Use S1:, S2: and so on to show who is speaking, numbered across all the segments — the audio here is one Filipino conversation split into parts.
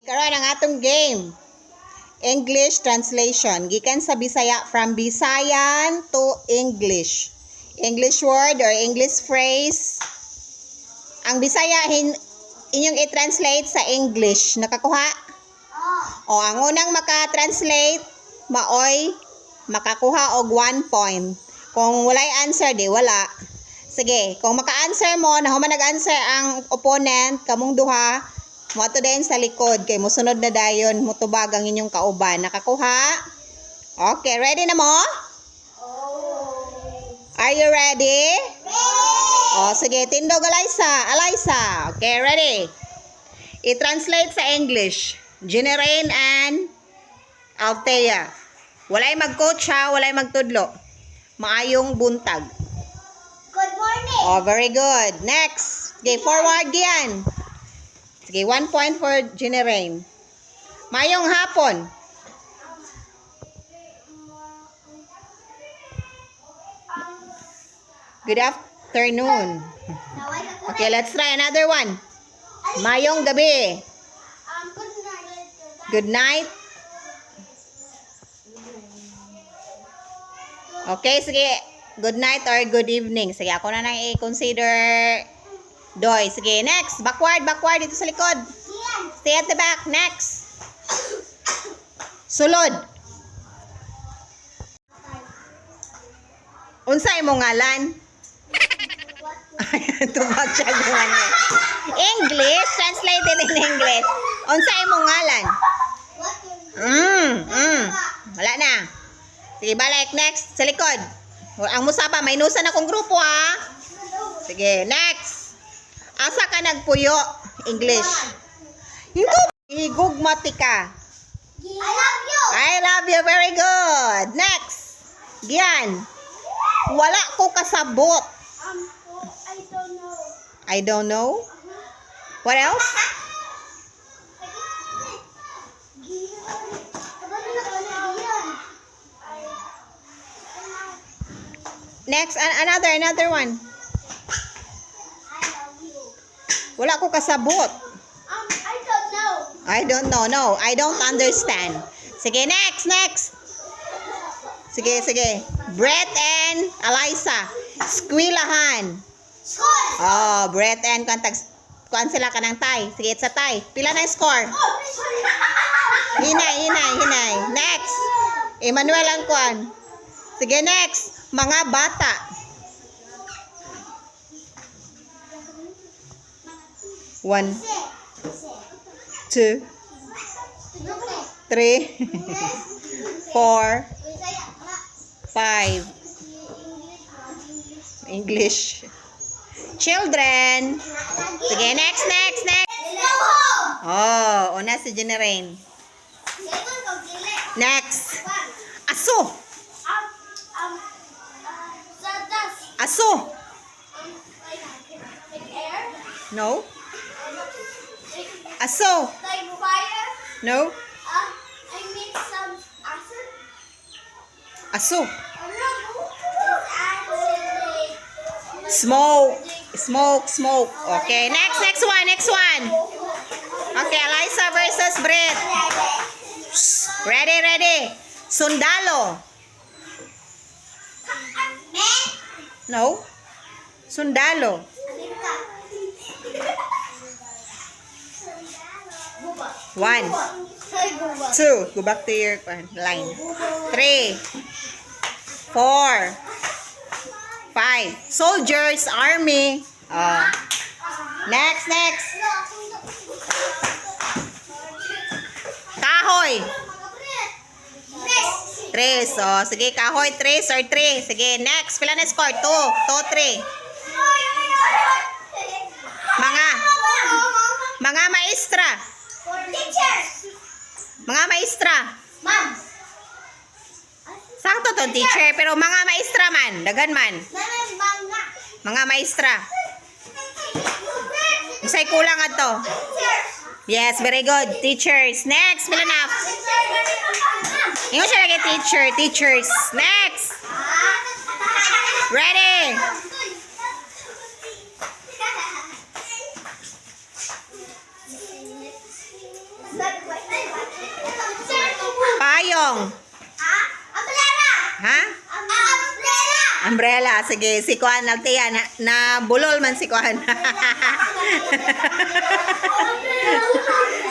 S1: Karon ang atong game. English translation. Gikan sa Bisaya, from Bisayan to English. English word or English phrase. Ang Bisaya inyong i-translate sa English. Nakakuha? O ang unang maka-translate, maoy makakuha og 1 point. Kung walay answer, di wala. Sige, kung maka-answer mo, na human nag-answer ang opponent, kamong duha, mo ato din sa likod kay mosunod na dayon mutubag ang inyong kauban. Nakakuha? Okay, ready na mo? Are you ready? Oh, sige, tindog Alyssa. Okay, ready? I-translate sa English. Jenerain and Althea. Walay mag-coach ha, walay magtudlo. Maayong buntag.
S2: Good morning.
S1: Oh, very good. Next. Okay, forward yan. Sige, 1 point for Jenerain. Mayong hapon. Good afternoon. Okay, let's try another one. Mayong gabi. Good night. Okay, sige. Good night or good evening. Sige, ako na nang i-consider Doy. Sige, next. Backward dito sa likod. Stay at the back. Next. Sulod. Unsay mo ngalan? Tubag siya naman eh. English, translated in English. Unsay mo ngalan? Wala na. Sige, balik. Next. Sa likod. Ang musapa, may nusan akong grupo ha. Sige, next. Asa ka nagpuyo? English. Higugmatika.
S2: I love you.
S1: I love you. Very good. Next. Gian. Wala ko kasabot.
S2: I don't know.
S1: I don't know. What else? Next. Another one. Wala ko kasabot.
S2: I don't know.
S1: I don't know. No, I don't understand. Sige, next. Sige. Brett and Alyssa. Skwilahan.
S2: School.
S1: Oh, Brett and kuan sila ka ng tie. Sige, it's a tie. Pila na yung score? Hinay. Next. Emmanuel ang kuan. Sige, next. Mga bata. One, 2, 3, 4, 5. English. Children. Sige, next. Oh, una si Jenerain. Next. Aso. Aso. No. Aso.
S2: Like fire.
S1: No.
S2: I made some acid.
S1: Aso.
S2: Smoke.
S1: Smoke. Okay, next one. Okay, Alyssa versus Brett. Ready. Sundalo. No. Sundalo. 1, 2. Go back to your line. 3, 4, 5. Soldiers, army. Next. Kahoy. 3. So, sige, kahoy, 3 or 3. Sige, next. Pila na score? 2, 3. Mga maestra.
S2: Teachers.
S1: Mga maestra.
S2: Ma'am.
S1: Sakto to, teacher. Pero mga maestra man. Dagan man.
S2: Bangga.
S1: Mga maestra. Isa'y kulang ato. Yes, very good. Teachers. Next, pila na. Ingo siya lagi teachers. Next. Ready.
S2: But
S1: Payong.
S2: Umbrella.
S1: Ha?
S2: Umbrella.
S1: Umbrella. Sige, si Kuan Altea. Na bulol man si Kuan.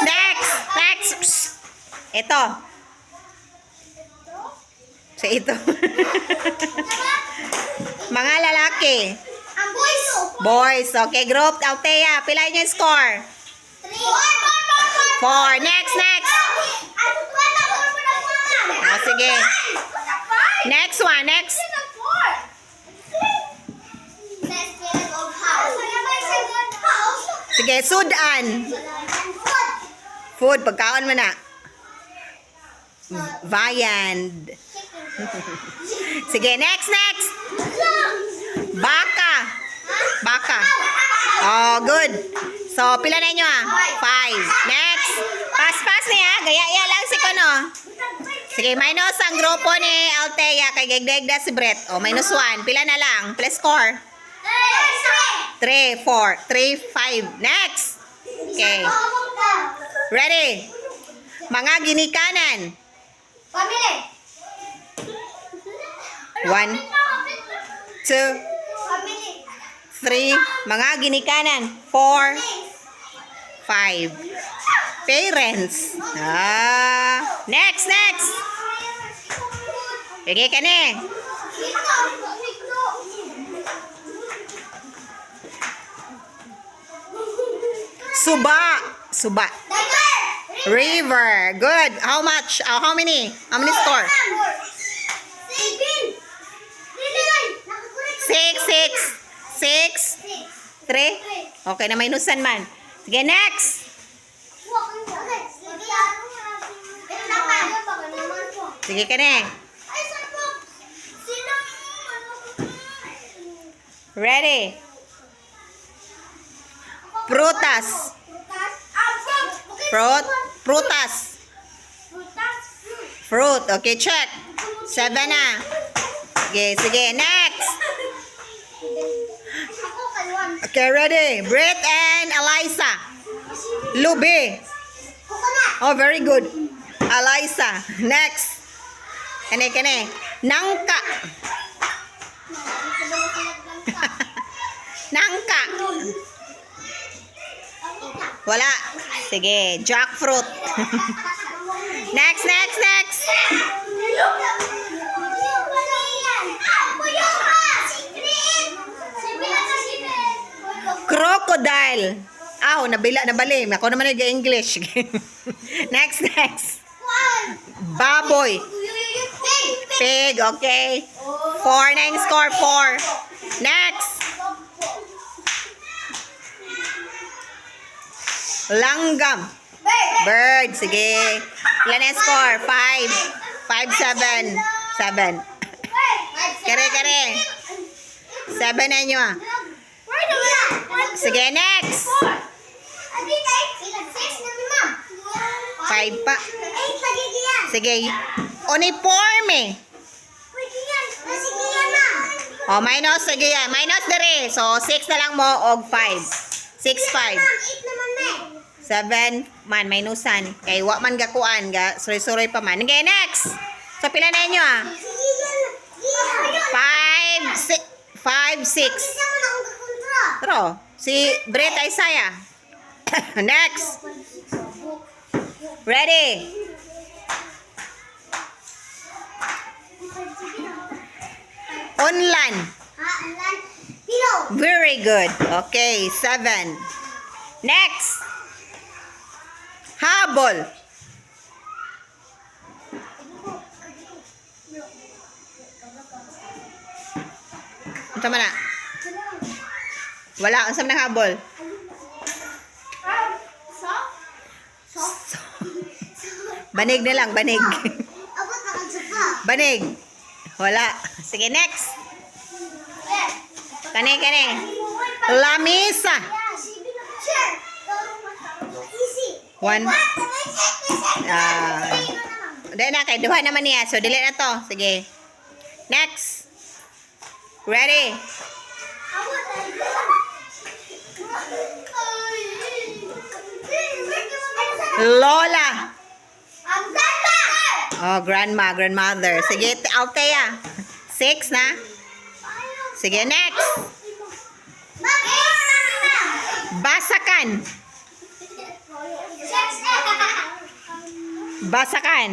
S1: Next. Psst. Ito. Sa ito. Mga lalaki.
S2: Ang boys.
S1: Boys. Okay, group. Altea. Pila yung score? 4. Next. Ah, sige. Next one. Next. Sige, sudan. Food. Pagkaon mo na. Viand. Sige, next. Baka. Oh, good. So, pila na nyo 5. Next. Pass niya. Gaya lang si Kono. Sige, minus ang grupo ni Altea. Kay Gegdegda si Brett. Oh, -1. Pila na lang. Plus score. 3, 4, 3, 5. Next. Okay. Ready? Mga ginikanan.
S2: Pamili.
S1: 1, 2,
S2: Pamili.
S1: 3. Mga ginikanan. 4, 5. Parents. Next. Sige ka na. Suba. River. Good. How much? How many? How many score? 6. 3. Okay na, minusan man. Sige, next. Sige ka na. Ready? Prutas. Fruit. Okay, check. 7 na. Sige, next. Okay, ready? Brett and Eliza. Lubi. Oh, very good. Eliza. Next. Kani. Nangka. Wala. Sige, jackfruit. Next. Crocodile. Nabali. Ako naman nag-English. Next. Baboy. Pig, okay. 4 na yung score, 4. Next. Langgam. Bird, sige. Ilan na yung score? 5, 7. Kare. 7 na nyo Sige, next. 5 pa. Sige. Uniforme. Oh, minus. Sige yan. Minus dere. So, 6 na lang mo og 5. 6, 5. 7 man, minusan. Kay wa man gakuan. Suroy-suroy pa man. Okay, next. So, pila na nyo 5, 6. Pero, si Brett Isaiah. Next. Ready? Unlan. Very good. Okay, 7. Next. Habol. Ano man na? Wala. Ang na habol? Banig na lang. Banig. Wala. Sige, next. Kani. Lamisa. 1. Dahil na, kay duha naman niya. So, delete na to. Sige. Next. Ready? Lola. Oh, grandma, grandmother. Sige, Althea. 6 na. Sige, next. Basakan. Basakan.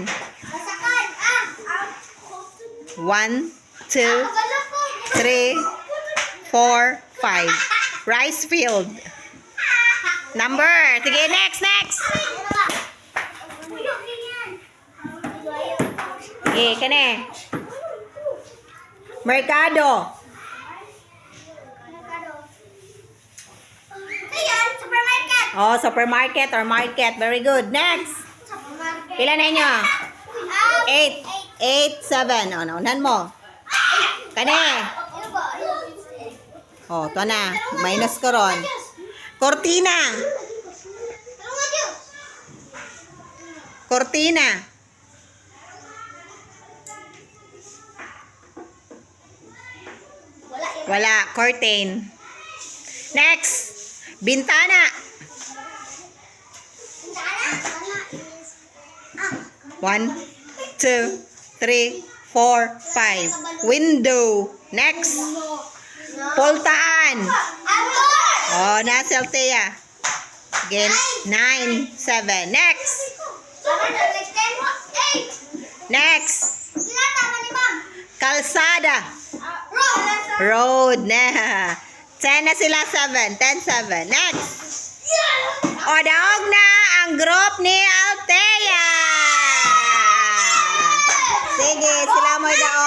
S1: 1, 2, 3, 4, 5. Rice field. Number. Sige, next, next. Sige, kane. Mercado.
S2: Supermarket.
S1: Oh, supermarket or market. Very good. Next. Pila na inyo? 8. 8, 7. O, naunan mo. Kane. Oh, to na. Minus ko ron. Cortina. Cortina. Wala. Curtain. Next. Bintana. 1, 2, 3, 4, 5. Window. Next. Poltaan. Oh, nasa Althea. Again, 9, 7. Next. Next. Kalsada. Road. Na. 10 na sila, 7. 10, 7. Next. O, daog na ang group ni Althea. Sige, sila mo daog.